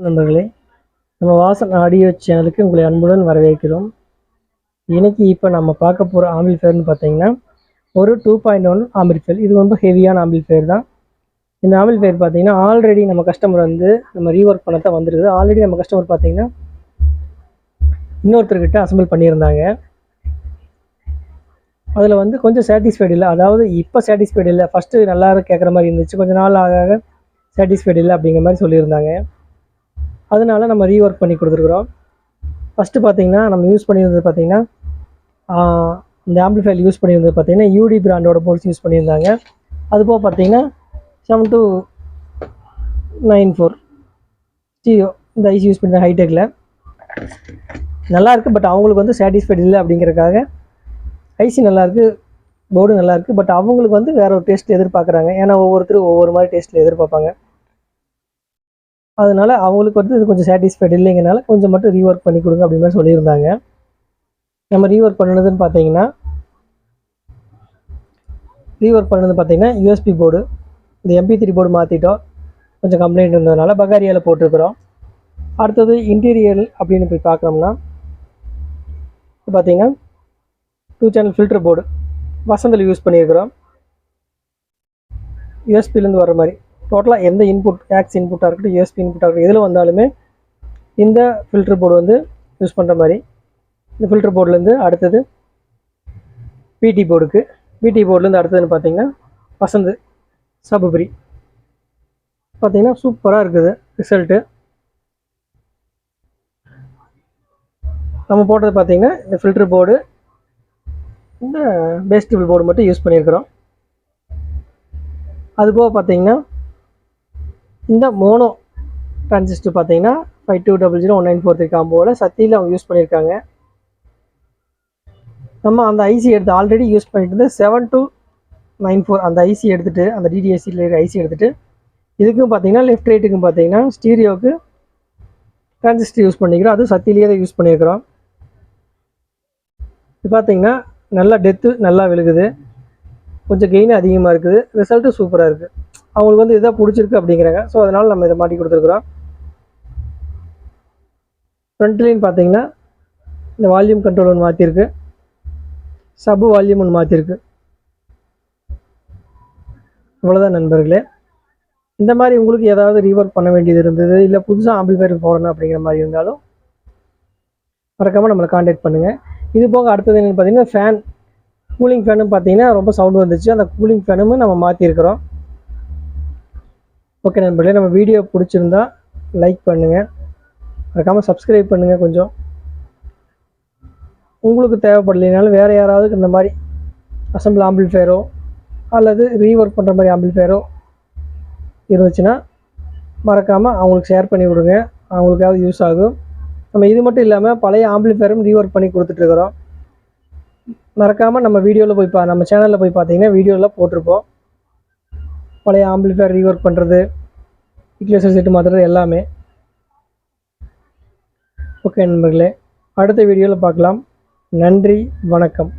நண்பர்களே, நம்ம வாசன் ஆடியோ சேனலுக்கு உங்களை அன்புடன் வரவேற்கிறோம். இன்னைக்கு இப்போ நம்ம பார்க்க போகிற ஆம்பிளிஃபயர்னு பார்த்தீங்கன்னா ஒரு 2.1 ஆம்பிளிஃபயர். இது ரொம்ப ஹெவியான ஆம்பிளிஃபயர் தான். இந்த ஆம்பிளிஃபயர் பார்த்தீங்கன்னா ஆல்ரெடி நம்ம கஸ்டமர் வந்து நம்ம ரீஒர்க் பண்ண தான் வந்துருக்குது. ஆல்ரெடி நம்ம கஸ்டமர் பார்த்தீங்கன்னா இன்னொருத்தர்கிட்ட அசம்பிள் பண்ணியிருந்தாங்க. அதில் வந்து கொஞ்சம் சாட்டிஸ்ஃபைடு இல்லை. அதாவது இப்போ சாட்டிஸ்ஃபைடு இல்லை, ஃபஸ்ட்டு நல்லா கேட்குற மாதிரி இருந்துச்சு, கொஞ்சம் நாள் ஆக சாட்டிஸ்ஃபைடு இல்லை அப்படிங்கிற மாதிரி சொல்லியிருந்தாங்க. அதனால் நம்ம ரீஒர்க் பண்ணி கொடுத்துருக்குறோம். ஃபஸ்ட்டு பார்த்தீங்கன்னா நம்ம யூஸ் பண்ணியிருந்தது பார்த்தீங்கன்னா இந்த ஆம்பிளிஃபயர் யூஸ் பண்ணியிருந்தது பார்த்தீங்கன்னா யூடி பிராண்டோட போர்ட்ஸ் யூஸ் பண்ணியிருந்தாங்க. அதுபோக பார்த்தீங்கன்னா 7294 ஸ்டீரியோ இந்த ஐசி யூஸ் பண்ணி ஹைடெக்கில் நல்லாயிருக்கு. பட் அவங்களுக்கு வந்து சாட்டிஸ்ஃபைடு இல்லை அப்படிங்கிறதுக்காக ஐசி நல்லாயிருக்கு, போர்டு நல்லாயிருக்கு, பட் அவங்களுக்கு வந்து வேறு ஒரு டேஸ்ட் எதிர்பார்க்குறாங்க. ஏன்னா ஒவ்வொருத்தரும் ஒவ்வொரு மாதிரி டேஸ்ட்டில் எதிர்பார்ப்பாங்க. அதனால் அவங்களுக்கு வந்து இது கொஞ்சம் சாட்டிஸ்ஃபைடு இல்லைங்கனால கொஞ்சம் மட்டும் ரீஒர்க் பண்ணி கொடுங்க அப்படி மாதிரி சொல்லியிருந்தாங்க. நம்ம ரீஒர்க் பண்ணதுன்னு பார்த்தீங்கன்னா யூஎஸ்பி போர்டு, இந்த MP3 போர்டு மாற்றிட்டோம். கொஞ்சம் கம்ப்ளைண்ட் இருந்ததுனால பகாரியாவில் போட்டிருக்கிறோம். அடுத்தது இன்டீரியர் அப்படின்னு போய் பார்க்குறோம்னா பார்த்தீங்கன்னா 2 சேனல் ஃபில்டர் போர்டு வசந்தில் யூஸ் பண்ணியிருக்கிறோம். யூஎஸ்பிலேருந்து வர மாதிரி டோட்டலாக எந்த இன்புட் ஆக்ஸ் இன்புட்டாக இருக்கட்டும், யூஎஸ்பி இன்புட்டாக இருக்கட்டும், எதில் வந்தாலுமே இந்த ஃபில்டர் போர்டு வந்து யூஸ் பண்ணுற மாதிரி. இந்த ஃபில்டர் போர்டுலேருந்து அடுத்தது பிடி போர்டுலேருந்து அடுத்ததுன்னு பார்த்தீங்கன்னா வசந்த் சபுபரி பார்த்தீங்கன்னா சூப்பராக இருக்குது ரிசல்ட்டு. நம்ம போட்டது பார்த்தீங்கன்னா இந்த ஃபில்டர் போர்டு, இந்த பேஸ்டிபிள் போர்டு மட்டும் யூஸ் பண்ணியிருக்கிறோம். அதுபோக பார்த்தீங்கன்னா இந்த மோனோ டிரான்சிஸ்டர் பார்த்தீங்கன்னா 52001943 காம்போவில் சத்தியில் அவங்க யூஸ் பண்ணியிருக்காங்க. நம்ம அந்த ஐசி எடுத்து ஆல்ரெடி யூஸ் பண்ணிட்டு 7294 அந்த ஐசி எடுத்துகிட்டு, அந்த டிடிஎஸ்சியில் இருக்கிற ஐசி எடுத்துகிட்டு இதுக்கும் பார்த்தீங்கன்னா லெஃப்ட் ரைட்டுக்கும் பார்த்தீங்கன்னா ஸ்டீரியோவுக்கு டிரான்சிஸ்டர் யூஸ் பண்ணிக்கிறோம். அது சத்தியிலேயே தான் யூஸ் பண்ணியிருக்கிறோம். இது பார்த்தீங்கன்னா நல்லா டெத்து நல்லா விழுகுது, கொஞ்சம் கெயின் அதிகமாக இருக்குது, ரிசல்ட்டு சூப்பராக இருக்குது. அவங்களுக்கு வந்து இதாக பிடிச்சிருக்கு அப்படிங்கிறாங்க. ஸோ அதனால் நம்ம இதை மாட்டி கொடுத்துருக்குறோம். ஃப்ரண்ட்லேயும் பார்த்தீங்கன்னா இந்த வால்யூம் கண்ட்ரோல் ஒன்று மாற்றிருக்கு, சபு வால்யூம் ஒன்று மாற்றிருக்கு. இவ்வளோதான் நண்பர்களே. இந்த மாதிரி உங்களுக்கு ஏதாவது ரீஒர்க் பண்ண வேண்டியது இருந்தது, இல்லை புதுசாக ஆம்பிளிஃபயர் போடணும் அப்படிங்கிற மாதிரி இருந்தாலும் மறக்காமல் நம்மளை காண்டாக்ட் பண்ணுங்கள். இது போக அடுத்தது என்னென்னு பார்த்தீங்கன்னா கூலிங் ஃபேனும் பார்த்தீங்கன்னா ரொம்ப சவுண்டு வந்துச்சு. அந்த கூலிங் ஃபேனும் நம்ம மாற்றிருக்கிறோம். ஓகே நண்பர்களே, நம்ம வீடியோ பிடிச்சிருந்தா லைக் பண்ணுங்கள், மறக்காமல் சப்ஸ்கிரைப் பண்ணுங்கள். கொஞ்சம் உங்களுக்கு தேவைப்படலைனாலும் வேறு யாராவது இந்த மாதிரி அசம்பிள் ஆம்பிளிஃபயரோ அல்லது ரீஒர்க் பண்ணுற மாதிரி ஆம்பிளிஃபயரோ இருந்துச்சுன்னா மறக்காமல் அவங்களுக்கு ஷேர் பண்ணி விடுங்க, அவங்களுக்காவது யூஸ் ஆகும். நம்ம இது மட்டும் இல்லாமல் பழைய ஆம்பிளிஃபயரும் ரீஒர்க் பண்ணி கொடுத்துட்ருக்குறோம். மறக்காமல் நம்ம வீடியோவில் போய் நம்ம சேனலில் போய் பார்த்தீங்கன்னா வீடியோவில் போட்டிருப்போம். பழைய ஆம்பிளிஃபயர் ரீஒர்க் பண்ணுறது, ஈக்குவலைசர் செட்டு மாற்றுறது எல்லாமே. ஓகே நண்பர்களே, அடுத்த வீடியோவில் பார்க்கலாம். நன்றி, வணக்கம்.